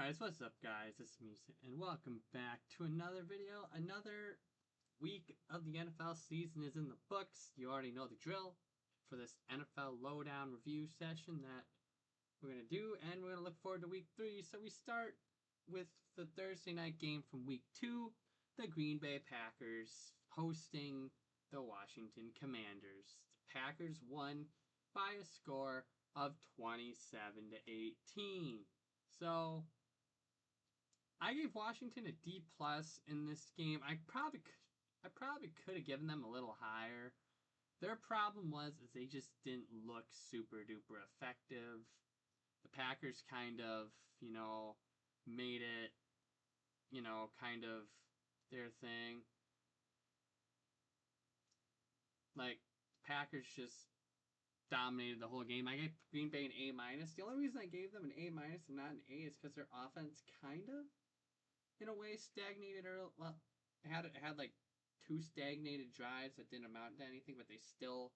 Alright, so what's up guys, this is Musa, and welcome back to another video. Another week of the NFL season is in the books. You already know the drill for this NFL lowdown review session that we're going to do, and we're going to look forward to week 3. So we start with the Thursday night game from week 2, the Green Bay Packers hosting the Washington Commanders. The Packers won by a score of 27-18. So I gave Washington a D+ in this game. I probably could have given them a little higher. Their problem was they just didn't look super duper effective. The Packers kind of, made it, kind of their thing. Like, the Packers just dominated the whole game. I gave Green Bay an A-. The only reason I gave them an A- and not an A is because their offense kind of, in a way, stagnated, or had like 2 stagnated drives that didn't amount to anything, but they still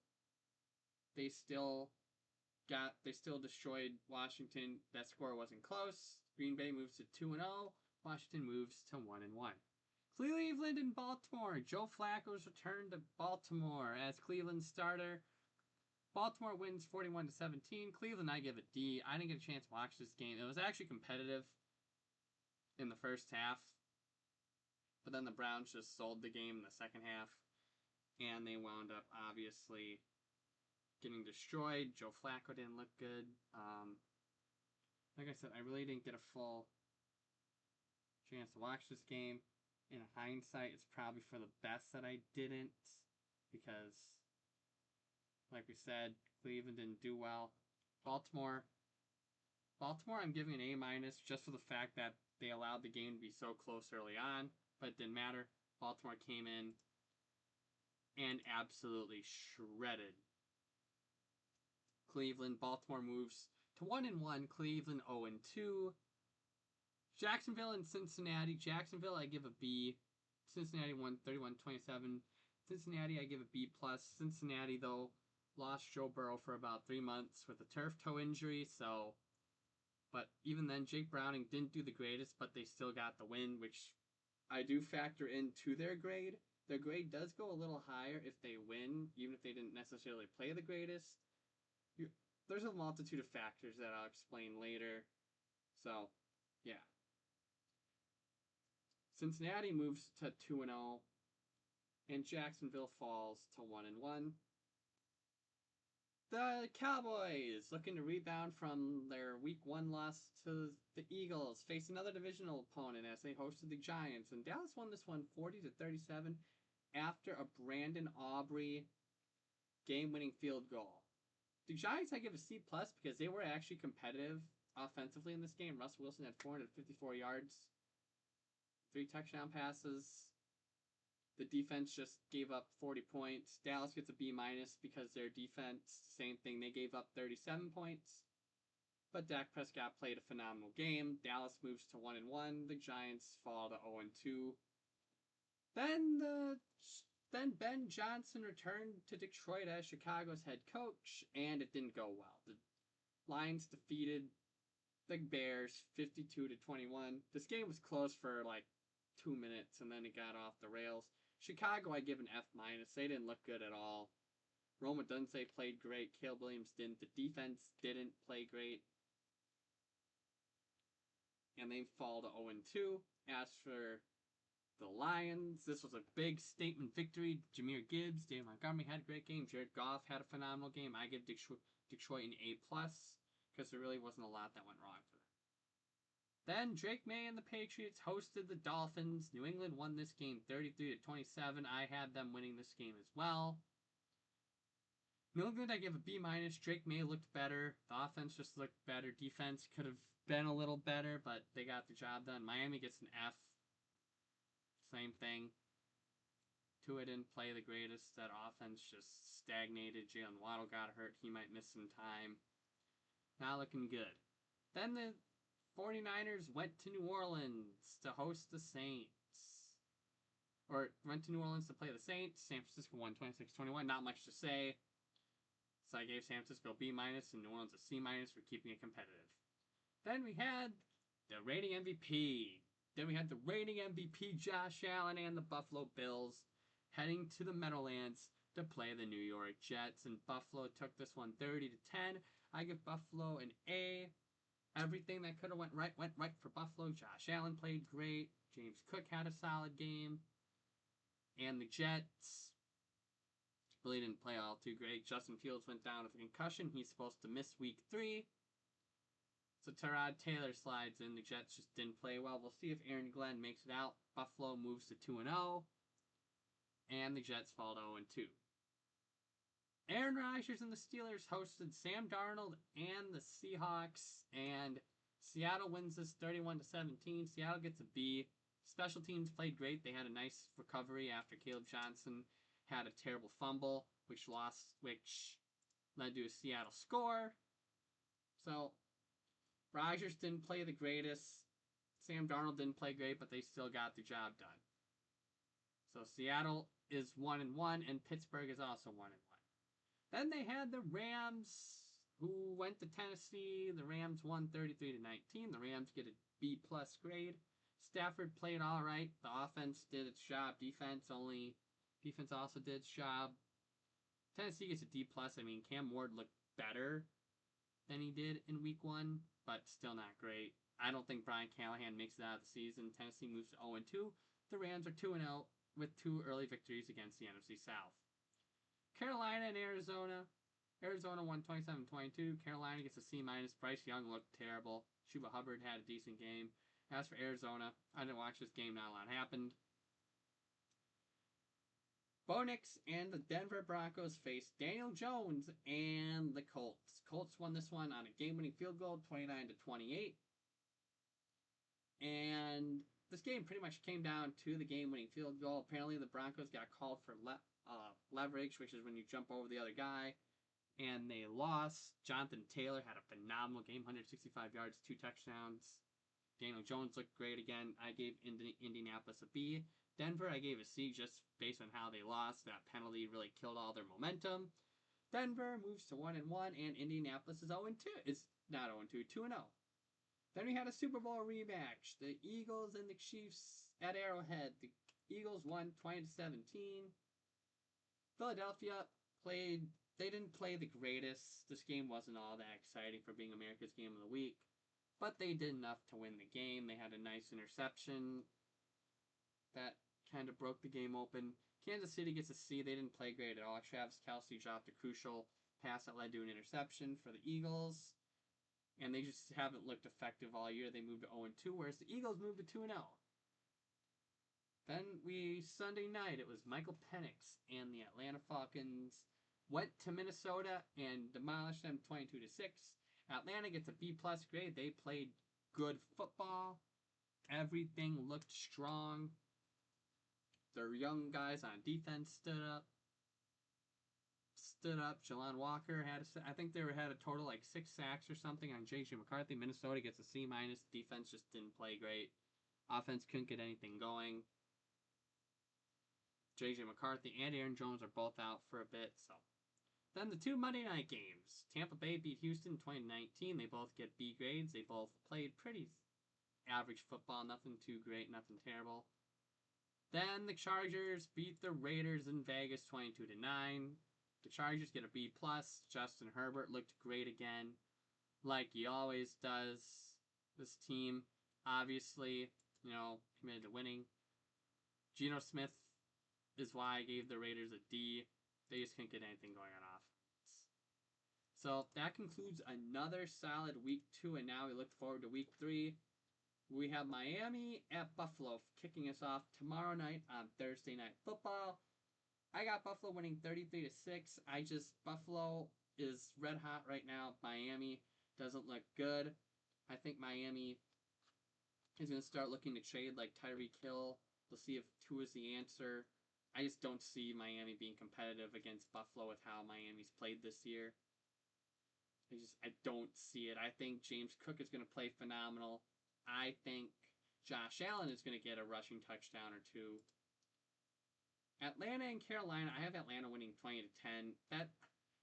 destroyed Washington. That score wasn't close. Green Bay moves to 2-0. Washington moves to 1-1. Cleveland and Baltimore. Joe Flacco's return to Baltimore as Cleveland starter. Baltimore wins 41-17. Cleveland, I give a D. I didn't get a chance to watch this game. It was actually competitive in the first half, but then the Browns just sold the game in the second half, and they wound up obviously getting destroyed. Joe Flacco didn't look good. Like I said, I really didn't get a full chance to watch this game. In hindsight, it's probably for the best that I didn't, because, like we said, Cleveland didn't do well. Baltimore, I'm giving an A- just for the fact that they allowed the game to be so close early on, but it didn't matter. Baltimore came in and absolutely shredded Cleveland. Baltimore moves to 1-1. Cleveland 0-2. Jacksonville and Cincinnati. Jacksonville, I give a B. Cincinnati won 31-27. Cincinnati, I give a B+. Cincinnati, though, lost Joe Burrow for about 3 months with a turf toe injury, so... But even then, Jake Browning didn't do the greatest, but they still got the win, which I do factor into their grade. Their grade does go a little higher if they win, even if they didn't necessarily play the greatest. There's a multitude of factors that I'll explain later. So, yeah. Cincinnati moves to 2-0, and Jacksonville falls to 1-1. The Cowboys, looking to rebound from their Week 1 loss to the Eagles, face another divisional opponent as they hosted the Giants. And Dallas won this one 40-37 after a Brandon Aubrey game-winning field goal. The Giants, I give a C+ because they were actually competitive offensively in this game. Russell Wilson had 454 yards, 3 touchdown passes. The defense just gave up 40 points. Dallas gets a B- because their defense, same thing, they gave up 37 points. But Dak Prescott played a phenomenal game. Dallas moves to 1-1. The Giants fall to 0-2. Then Ben Johnson returned to Detroit as Chicago's head coach, and it didn't go well. The Lions defeated the Bears 52-21. This game was close for like 2 minutes, and then it got off the rails. Chicago, I give an F-. They didn't look good at all. Roma Dunze played great. Caleb Williams didn't. The defense didn't play great. And they fall to 0-2. As for the Lions, this was a big statement victory. Jahmyr Gibbs, David Montgomery had a great game. Jared Goff had a phenomenal game. I give Detroit an A+, because there really wasn't a lot that went wrong for them. Then Drake May and the Patriots hosted the Dolphins. New England won this game 33-27. I had them winning this game as well. New England, I give a B-. Drake May looked better. The offense just looked better. Defense could have been a little better, but they got the job done. Miami gets an F. Same thing. Tua didn't play the greatest. That offense just stagnated. Jalen Waddle got hurt. He might miss some time. Not looking good. Then the 49ers went to New Orleans to host the Saints. Or went to New Orleans to play the Saints. San Francisco won 26-21. Not much to say. So I gave San Francisco a B- and New Orleans a C- for keeping it competitive. Then we had the reigning MVP. Then we had the reigning MVP Josh Allen and the Buffalo Bills heading to the Meadowlands to play the New York Jets. And Buffalo took this one 30-10. I give Buffalo an A. Everything that could have went right for Buffalo. Josh Allen played great. James Cook had a solid game. And the Jets really didn't play all too great. Justin Fields went down with a concussion. He's supposed to miss week 3. So Tyrod Taylor slides in. The Jets just didn't play well. We'll see if Aaron Glenn makes it out. Buffalo moves to 2-0. And the Jets fall to 0-2. Aaron Rodgers and the Steelers hosted Sam Darnold and the Seahawks. And Seattle wins this 31-17. Seattle gets a B. Special teams played great. They had a nice recovery after Caleb Johnson had a terrible fumble, which led to a Seattle score. So Rodgers didn't play the greatest. Sam Darnold didn't play great, but they still got the job done. So Seattle is 1-1, and Pittsburgh is also 1-1. Then they had the Rams, who went to Tennessee. The Rams won 33-19. The Rams get a B+ grade. Stafford played all right. The offense did its job. Defense also did its job. Tennessee gets a D+. I mean, Cam Ward looked better than he did in week 1, but still not great. I don't think Brian Callahan makes it out of the season. Tennessee moves to 0-2. The Rams are 2-0 with 2 early victories against the NFC South. Carolina and Arizona. Arizona won 27-22. Carolina gets a C-. Bryce Young looked terrible. Chuba Hubbard had a decent game. As for Arizona, I didn't watch this game. Not a lot happened. Bo Nix and the Denver Broncos faced Daniel Jones and the Colts. Colts won this one on a game-winning field goal, 29-28. And this game pretty much came down to the game-winning field goal. Apparently, the Broncos got called for leverage, which is when you jump over the other guy, and they lost. Jonathan Taylor had a phenomenal game, 165 yards, 2 touchdowns. Daniel Jones looked great again. I gave Indianapolis a B. Denver, I gave a C just based on how they lost. That penalty really killed all their momentum. Denver moves to 1-1, and Indianapolis is 0-2. It's not 0-2, 2-0. Then we had a Super Bowl rematch. The Eagles and the Chiefs at Arrowhead. The Eagles won 20-17. Philadelphia they didn't play the greatest. This game wasn't all that exciting for being America's Game of the Week, but they did enough to win the game. They had a nice interception that kind of broke the game open. Kansas City gets a C. They didn't play great at all. Travis Kelce dropped a crucial pass that led to an interception for the Eagles, and they just haven't looked effective all year. They moved to 0-2, whereas the Eagles moved to 2-0. Then Sunday night, it was Michael Penix and the Atlanta Falcons went to Minnesota and demolished them 22-6. Atlanta gets a B+ grade. They played good football. Everything looked strong. Their young guys on defense stood up. Jelon Walker I think they had a total like 6 sacks or something on J.J. McCarthy. Minnesota gets a C-. Defense just didn't play great. Offense couldn't get anything going. J.J. McCarthy and Aaron Jones are both out for a bit. So then the 2 Monday night games. Tampa Bay beat Houston 2019. They both get B grades. They both played pretty average football. Nothing too great, nothing terrible. Then the Chargers beat the Raiders in Vegas 22-9. The Chargers get a B+. Justin Herbert looked great again, like he always does. This team, obviously, committed to winning. Geno Smith is why I gave the Raiders a D. They just couldn't get anything going on offense. So that concludes another solid week 2, and now we look forward to week 3. We have Miami at Buffalo kicking us off tomorrow night on Thursday Night Football. I got Buffalo winning 33-6. Buffalo is red hot right now. Miami doesn't look good. I think Miami is going to start looking to trade like Tyreek Hill. We'll see if Tua's the answer. I just don't see Miami being competitive against Buffalo with how Miami's played this year. I don't see it. I think James Cook is going to play phenomenal. I think Josh Allen is going to get a rushing touchdown or 2. Atlanta and Carolina, I have Atlanta winning 20-10.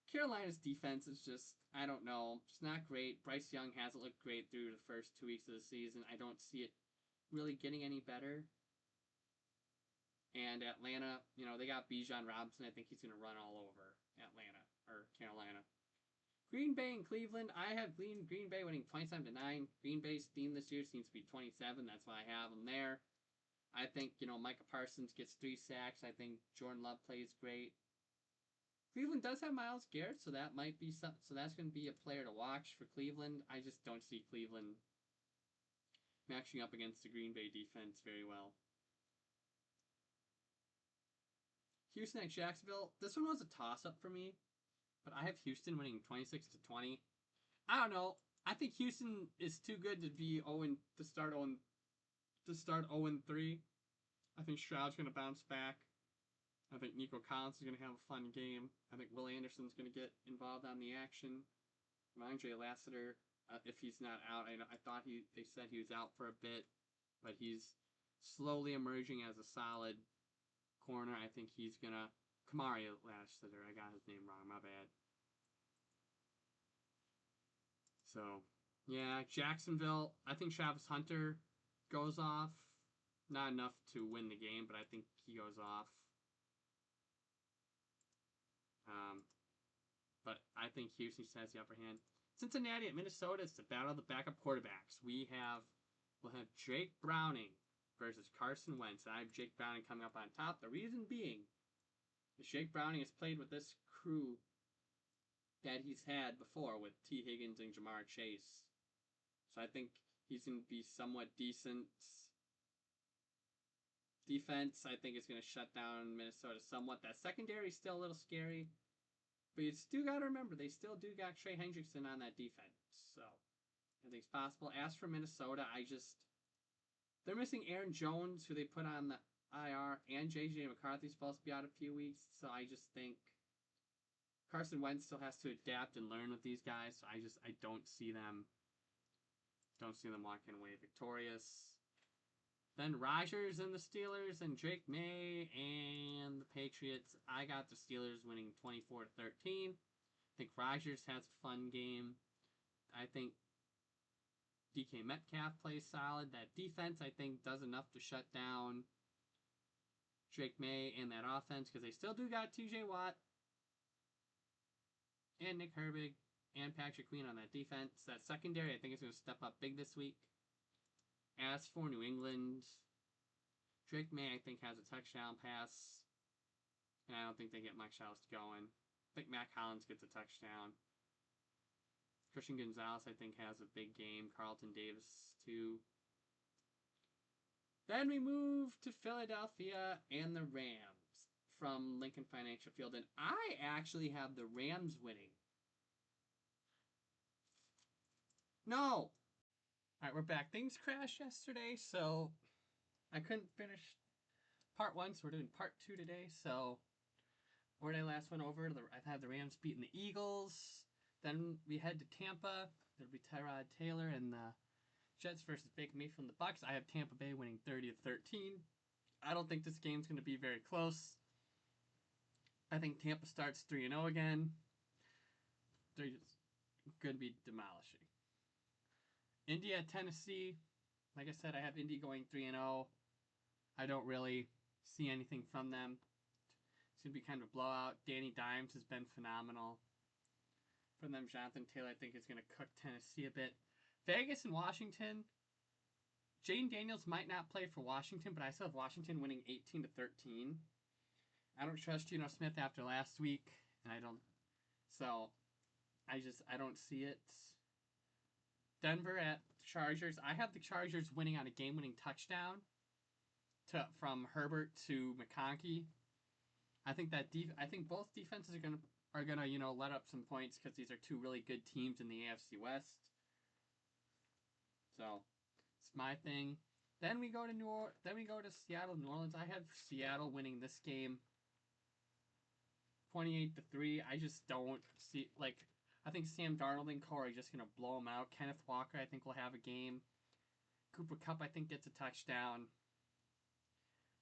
Carolina's defense is just, I don't know, it's not great. Bryce Young hasn't looked great through the first 2 weeks of the season. I don't see it really getting any better. And Atlanta, they got Bijan Robinson. I think he's going to run all over Atlanta or Carolina. Green Bay and Cleveland. I have Green Bay winning 27-9. Green Bay's theme this year seems to be 27. That's why I have them there. I think, Micah Parsons gets 3 sacks. I think Jordan Love plays great. Cleveland does have Myles Garrett, so that might be some. So that's going to be a player to watch for Cleveland. I just don't see Cleveland matching up against the Green Bay defense very well. Houston at Jacksonville. This one was a toss-up for me, but I have Houston winning 26-20. I don't know. I think Houston is too good to be 0 to start 0-3. I think Stroud's going to bounce back. I think Nico Collins is going to have a fun game. I think Will Anderson's going to get involved on the action. Andre Lassiter, if he's not out, I thought they said he was out for a bit, but he's slowly emerging as a solid corner. I think he's going to... Kamari Lassiter, I got his name wrong, my bad. So, yeah, Jacksonville, I think Travis Hunter goes off. Not enough to win the game, but I think he goes off. But I think Houston has the upper hand. Cincinnati at Minnesota, it's the battle of the backup quarterbacks. We'll have Jake Browning versus Carson Wentz. I have Jake Browning coming up on top. The reason being is Jake Browning has played with this crew that he's had before with T. Higgins and Jamar Chase. So I think he's going to be somewhat decent. Defense, I think, is going to shut down Minnesota somewhat. That secondary is still a little scary. But you still got to remember, they still do got Trey Hendrickson on that defense. So, I think it's possible. As for Minnesota, they're missing Aaron Jones, who they put on the IR, and J.J. McCarthy's supposed to be out a few weeks. So, I just think Carson Wentz still has to adapt and learn with these guys. So, I don't see them walking away victorious. Then Rodgers and the Steelers and Drake May and the Patriots. I got the Steelers winning 24-13. I think Rodgers has a fun game. I think DK Metcalf plays solid. That defense, I think, does enough to shut down Drake May and that offense because they still do got TJ Watt and Nick Herbig and Patrick Queen on that defense. That secondary, I think, is going to step up big this week. As for New England, Drake May, I think, has a touchdown pass. And I don't think they get much else going. I think Matt Collins gets a touchdown. Christian Gonzalez, I think, has a big game. Carlton Davis, too. Then we move to Philadelphia and the Rams from Lincoln Financial Field. And I actually have the Rams winning. No! Alright, we're back. Things crashed yesterday, so I couldn't finish part 1, so we're doing part 2 today. So, where did I last went over? I had the Rams beating the Eagles. Then we head to Tampa. There'll be Tyrod Taylor and the Jets versus Baker Mayfield and the Bucks. I have Tampa Bay winning 30-13. I don't think this game's going to be very close. I think Tampa starts 3-0 again. They're just going to be demolishing. Indy at Tennessee. Like I said, I have Indy going 3-0. I don't really see anything from them. It's going to be kind of a blowout. Danny Dimes has been phenomenal. From them, Jonathan Taylor, I think, is going to cook Tennessee a bit. Vegas and Washington. Jane Daniels might not play for Washington, but I still have Washington winning 18-13. I don't trust Geno Smith after last week, and I don't see it. Denver at Chargers. I have the Chargers winning on a game-winning touchdown from Herbert to McConkey. I think both defenses are gonna let up some points because these are two really good teams in the AFC West. So it's my thing. Then we go to Seattle, New Orleans. I have Seattle winning this game 28-3. I just don't see I think Sam Darnold and Co are just going to blow them out. Kenneth Walker, I think, will have a game. Cooper Kupp, I think, gets a touchdown.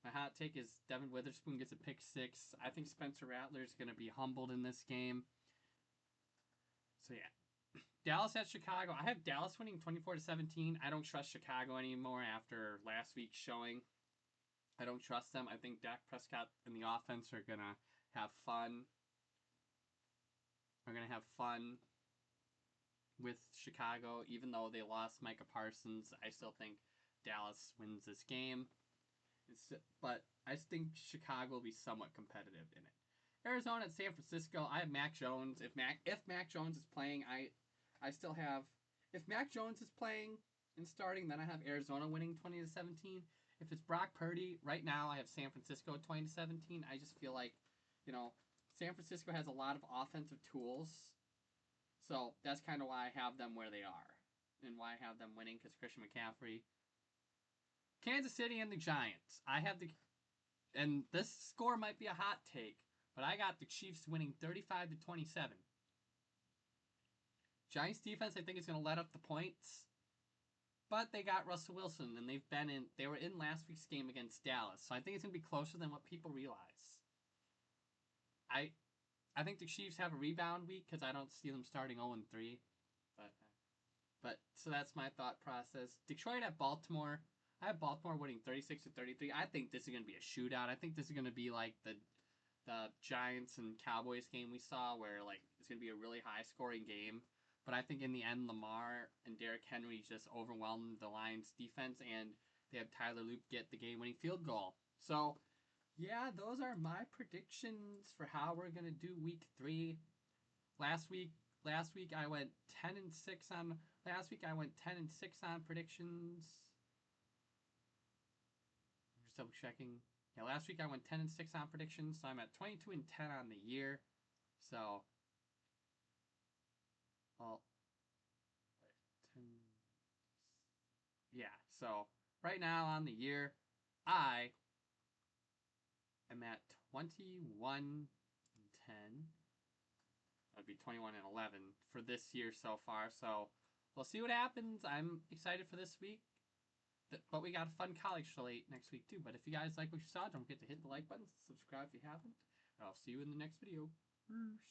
My hot take is Devin Witherspoon gets a pick 6. I think Spencer Rattler is going to be humbled in this game. So yeah. Dallas at Chicago. I have Dallas winning 24-17. I don't trust Chicago anymore after last week's showing. I don't trust them. I think Dak Prescott and the offense are gonna have fun. Are gonna have fun with Chicago, even though they lost Micah Parsons. I still think Dallas wins this game. But I think Chicago will be somewhat competitive in it. Arizona at San Francisco. I have Mac Jones. If Mac Jones is playing, I still have. If Mac Jones is playing and starting, then I have Arizona winning 20-17. If it's Brock Purdy, right now I have San Francisco 20-17. I just feel like, San Francisco has a lot of offensive tools, so that's kind of why I have them where they are, and why I have them winning, because Christian McCaffrey. Kansas City and the Giants. And this score might be a hot take, but I got the Chiefs winning 35-27. Giants defense, I think, is going to let up the points, but they got Russell Wilson, and they were in last week's game against Dallas, so I think it's going to be closer than what people realize. I think the Chiefs have a rebound week because I don't see them starting 0-3, but so that's my thought process. Detroit at Baltimore. I have Baltimore winning 36-33. I think this is going to be a shootout. I think this is going to be like the Giants and Cowboys game we saw, where it's going to be a really high scoring game. But I think in the end, Lamar and Derrick Henry just overwhelmed the Lions defense, and they have Tyler Loop get the game winning field goal. So yeah, those are my predictions for how we're going to do week 3. Last week I went 10-6 on. Last week I went 10-6 on predictions. Just double checking. Yeah, last week I went 10-6 on predictions, so I'm at 22-10 on the year. So, well, 10. Yeah. So right now on the year, I am at 21-10. That'd be 21-11 for this year so far. So we'll see what happens. I'm excited for this week. But we got a fun college slate next week too. But if you guys like what you saw, don't forget to hit the like button, subscribe if you haven't. I'll see you in the next video. Peace.